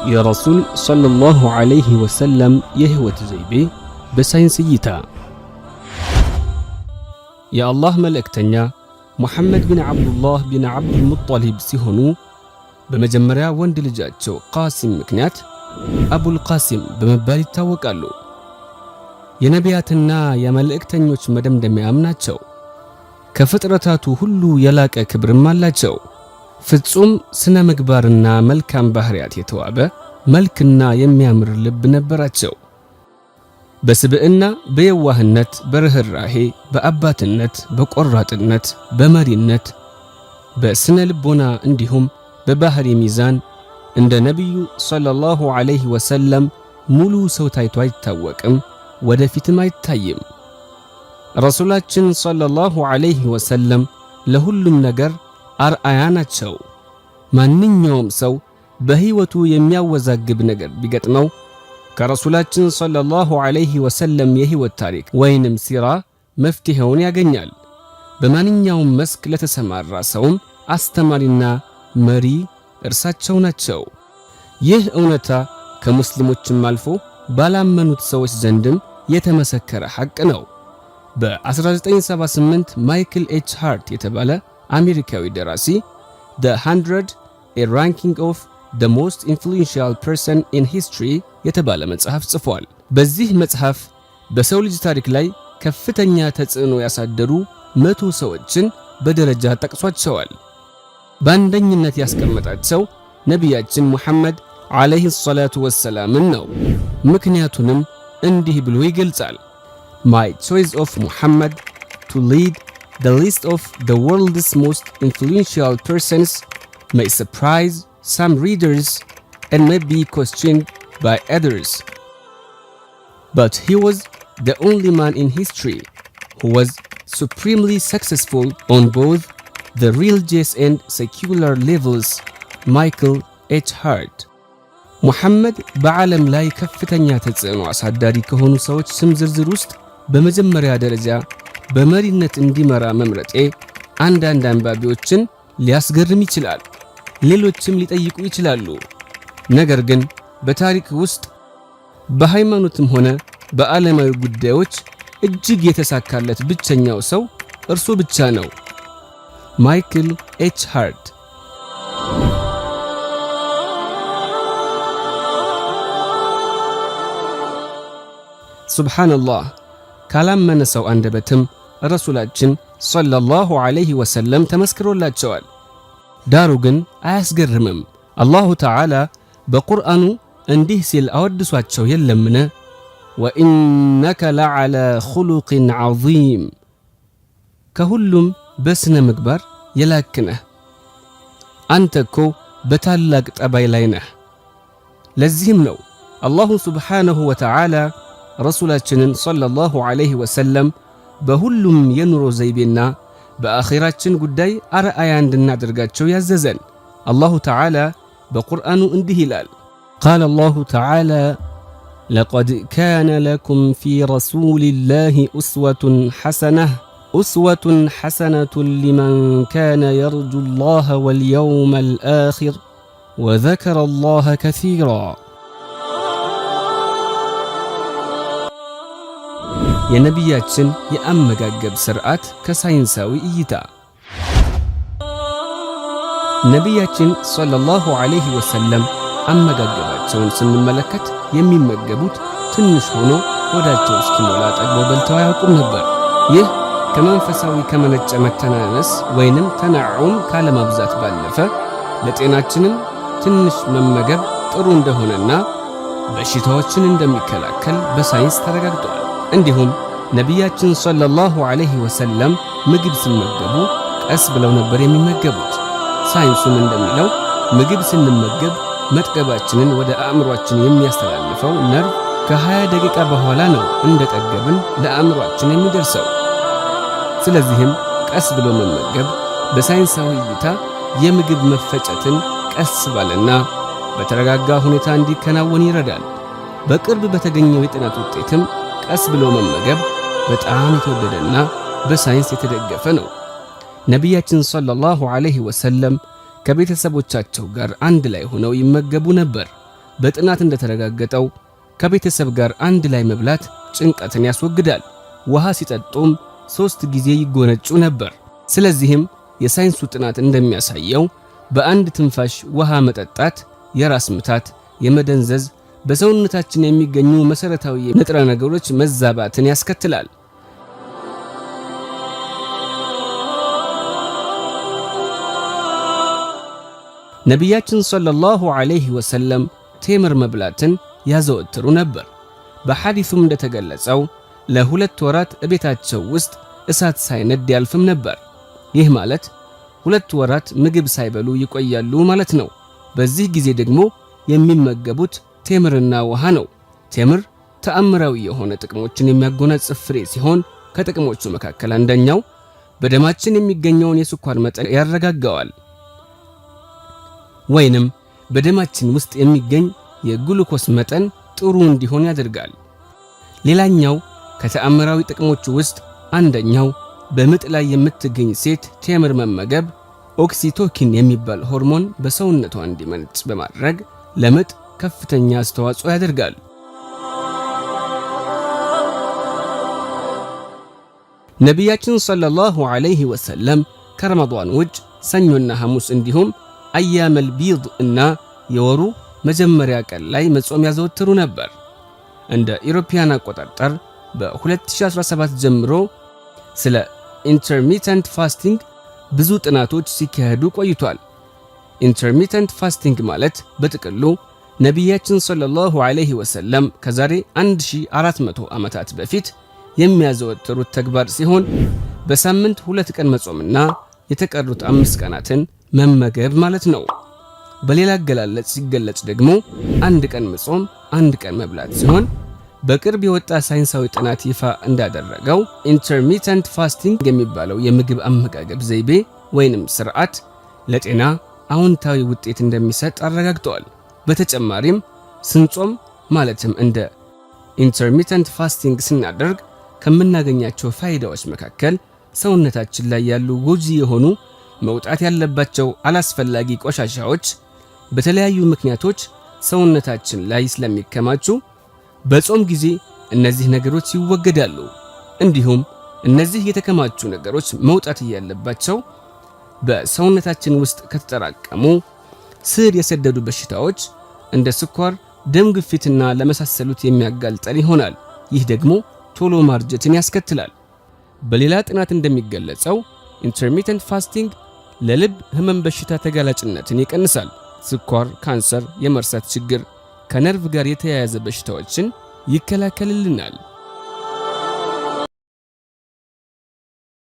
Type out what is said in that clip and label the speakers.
Speaker 1: የረሱል ሰለላሁ ዐለይሂ ወሰለም የህይወት ዘይቤ በሳይንስ እይታ። የአላህ መልእክተኛ ሙሐመድ ቢን ዓብዱላህ ቢን ዓብዱል ሙጠሊብ ሲሆኑ በመጀመሪያ ወንድ ልጃቸው ቃሲም ምክንያት አቡል ቃሲም በመባል ይታወቃሉ። የነቢያትና የመልእክተኞች መደምደሚያም ናቸው። ከፍጥረታቱ ሁሉ የላቀ ክብርም አላቸው። ፍጹም ስነ ምግባርና መልካም ባህሪያት የተዋበ መልክና የሚያምር ልብ ነበራቸው። በስብዕና፣ በየዋህነት፣ በርህራሄ፣ በአባትነት፣ በቆራጥነት፣ በመሪነት፣ በስነ ልቦና እንዲሁም በባህሪ ሚዛን እንደ ነቢዩ ሰለላሁ ዐለይሂ ወሰለም ሙሉ ሰው ታይቶ አይታወቅም፣ ወደፊትም አይታይም። ረሱላችን ሰለላሁ ዐለይሂ ወሰለም ለሁሉም ነገር አርአያ ናቸው። ማንኛውም ሰው በህይወቱ የሚያወዛግብ ነገር ቢገጥመው ከረሱላችን ሰለላሁ ዐለይሂ ወሰለም የህይወት ታሪክ ወይንም ሲራ መፍትሄውን ያገኛል። በማንኛውም መስክ ለተሰማራ ሰውም አስተማሪና መሪ እርሳቸው ናቸው። ይህ እውነታ ከሙስሊሞችም አልፎ ባላመኑት ሰዎች ዘንድም የተመሰከረ ሐቅ ነው። በ1978 ማይክል ኤች ሃርት የተባለ አሜሪካዊ ደራሲ The 100 A Ranking of the Most Influential Person in History የተባለ መጽሐፍ ጽፏል። በዚህ መጽሐፍ በሰው ልጅ ታሪክ ላይ ከፍተኛ ተጽዕኖ ያሳደሩ 100 ሰዎችን በደረጃ ጠቅሷቸዋል። በአንደኝነት ያስቀመጣቸው ነቢያችን ሙሐመድ ዐለይሂ ሰላቱ ወሰላምን ነው። ምክንያቱንም እንዲህ ብሎ ይገልጻል። My choice of Muhammad to lead the list of the world's most influential persons may surprise some readers and may be questioned by others. But he was the only man in history who was supremely successful on both the religious and secular levels. Michael H. Hart ሙሐመድ በዓለም ላይ ከፍተኛ ተጽዕኖ አሳዳሪ ከሆኑ ሰዎች ስም ዝርዝር ውስጥ በመጀመሪያ ደረጃ በመሪነት እንዲመራ መምረጤ አንዳንድ አንባቢዎችን ሊያስገርም ይችላል፣ ሌሎችም ሊጠይቁ ይችላሉ። ነገር ግን በታሪክ ውስጥ በሃይማኖትም ሆነ በዓለማዊ ጉዳዮች እጅግ የተሳካለት ብቸኛው ሰው እርሱ ብቻ ነው። ማይክል ኤች ሃርት። ሱብሓነላህ፣ ካላመነ ሰው አንደበትም ረሱላችን ሰለላሁ ዐለይሂ ወሰለም ተመስክሮላቸዋል። ዳሩ ግን አያስገርምም። አላሁ ተዓላ በቁርአኑ እንዲህ ሲል አወድሷቸው የለምን? ወኢነከ ለዐላ ኹሉቅን ዐዚም፣ ከሁሉም በስነ ምግባር የላክ ነህ፣ አንተ እኮ በታላቅ ጠባይ ላይ ነህ። ለዚህም ነው አላሁ ሱብሓነሁ ወተዓላ ረሱላችንን ሰለላሁ ዐለይሂ ወሰለም በሁሉም የኑሮ ዘይቤና በአኺራችን ጉዳይ አርአያ እንድናደርጋቸው ያዘዘን። አላሁ ተዓላ በቁርአኑ እንዲህ ይላል። ቃለ አላሁ ተዓላ ለቀድ ካነ ለኩም ፊ ረሱሊላሂ ኡስወቱን ሐሰነቱን ሊመን ካነ የርጁ ላህ ወልየውመል አኺር ወዘከረ ላህ ከሲራ። የነቢያችን የአመጋገብ ሥርዓት ከሳይንሳዊ እይታ። ነቢያችን ሰለላሁ ዐለይሂ ወሰለም አመጋገባቸውን ስንመለከት የሚመገቡት ትንሽ ሆኖ ሆዳቸው እስኪሞላ ጠግበው በልተው አያውቁም ነበር። ይህ ከመንፈሳዊ ከመነጨ መተናነስ ወይንም ተናዑም ካለማብዛት ባለፈ ለጤናችንም ትንሽ መመገብ ጥሩ እንደሆነና በሽታዎችን እንደሚከላከል በሳይንስ ተረጋግጧል። እንዲሁም ነቢያችን ሰለላሁ ዐለይሂ ወሰለም ምግብ ሲመገቡ ቀስ ብለው ነበር የሚመገቡት። ሳይንሱም እንደሚለው ምግብ ስንመገብ መጥገባችንን ወደ አእምሯችን የሚያስተላልፈው ነርቭ ከ20 ደቂቃ በኋላ ነው እንደጠገብን ለአእምሯችን የሚደርሰው። ስለዚህም ቀስ ብሎ መመገብ በሳይንሳዊ እይታ የምግብ መፈጨትን ቀስ ባለና በተረጋጋ ሁኔታ እንዲከናወን ይረዳል። በቅርብ በተገኘው የጥናት ውጤትም ቀስ ብሎ መመገብ በጣም የተወደደና በሳይንስ የተደገፈ ነው። ነቢያችን ሰለላሁ ዐለይሂ ወሰለም ከቤተሰቦቻቸው ጋር አንድ ላይ ሆነው ይመገቡ ነበር። በጥናት እንደተረጋገጠው ከቤተሰብ ጋር አንድ ላይ መብላት ጭንቀትን ያስወግዳል። ውሃ ሲጠጡም 3 ጊዜ ይጎነጩ ነበር። ስለዚህም የሳይንሱ ጥናት እንደሚያሳየው በአንድ ትንፋሽ ውሃ መጠጣት የራስ ምታት፣ የመደንዘዝ፣ በሰውነታችን የሚገኙ መሰረታዊ ንጥረ ነገሮች መዛባትን ያስከትላል። ነቢያችን ሰለላሁ ዐለይሂ ወሰለም ቴምር መብላትን ያዘወትሩ ነበር። በሐዲሱም እንደተገለጸው ለ2 ወራት እቤታቸው ውስጥ እሳት ሳይነድ ያልፍም ነበር። ይህ ማለት 2 ወራት ምግብ ሳይበሉ ይቆያሉ ማለት ነው። በዚህ ጊዜ ደግሞ የሚመገቡት ቴምርና ውሃ ነው። ቴምር ተአምራዊ የሆነ ጥቅሞችን የሚያጎናጽፍ ፍሬ ሲሆን ከጥቅሞቹ መካከል አንደኛው በደማችን የሚገኘውን የስኳር መጠን ያረጋጋዋል፣ ወይንም በደማችን ውስጥ የሚገኝ የግሉኮስ መጠን ጥሩ እንዲሆን ያደርጋል። ሌላኛው ከተአምራዊ ጥቅሞቹ ውስጥ አንደኛው በምጥ ላይ የምትገኝ ሴት ቴምር መመገብ ኦክሲቶኪን የሚባል ሆርሞን በሰውነቷ እንዲመነጭ በማድረግ ለምጥ ከፍተኛ አስተዋጽኦ ያደርጋል። ነቢያችን ሰለላሁ ዐለይሂ ወሰለም ከረመዳን ውጭ ሰኞና ሐሙስ እንዲሁም አያመል ቢድ እና የወሩ መጀመሪያ ቀን ላይ መጾም ያዘወትሩ ነበር። እንደ ኢሮፒያን አቆጣጠር በ2017 ጀምሮ ስለ ኢንተርሚተንት ፋስቲንግ ብዙ ጥናቶች ሲካሄዱ ቆይቷል። ኢንተርሚተንት ፋስቲንግ ማለት በጥቅሉ ነቢያችን ሰለላሁ ዐለይሂ ወሰለም ከዛሬ 1400 ዓመታት በፊት የሚያዘወትሩት ተግባር ሲሆን በሳምንት 2 ቀን መጾምና የተቀሩት 5 ቀናትን መመገብ ማለት ነው። በሌላ አገላለጽ ሲገለጽ ደግሞ 1 ቀን መጾም 1 ቀን መብላት ሲሆን በቅርብ የወጣ ሳይንሳዊ ጥናት ይፋ እንዳደረገው ኢንተርሚተንት ፋስቲንግ የሚባለው የምግብ አመጋገብ ዘይቤ ወይንም ስርዓት ለጤና አዎንታዊ ውጤት እንደሚሰጥ አረጋግጠዋል። በተጨማሪም ስንጾም ማለትም እንደ ኢንተርሚተንት ፋስቲንግ ስናደርግ ከምናገኛቸው ፋይዳዎች መካከል ሰውነታችን ላይ ያሉ ጎጂ የሆኑ መውጣት ያለባቸው አላስፈላጊ ቆሻሻዎች በተለያዩ ምክንያቶች ሰውነታችን ላይ ስለሚከማቹ በጾም ጊዜ እነዚህ ነገሮች ይወገዳሉ። እንዲሁም እነዚህ የተከማቹ ነገሮች መውጣት ያለባቸው በሰውነታችን ውስጥ ከተጠራቀሙ ስር የሰደዱ በሽታዎች እንደ ስኳር፣ ደም ግፊትና ለመሳሰሉት የሚያጋልጠን ይሆናል። ይህ ደግሞ ቶሎ ማርጀትን ያስከትላል። በሌላ ጥናት እንደሚገለጸው ኢንተርሚተንት ፋስቲንግ ለልብ ህመም በሽታ ተጋላጭነትን ይቀንሳል። ስኳር፣ ካንሰር፣ የመርሳት ችግር፣ ከነርቭ ጋር የተያያዘ በሽታዎችን ይከላከልልናል።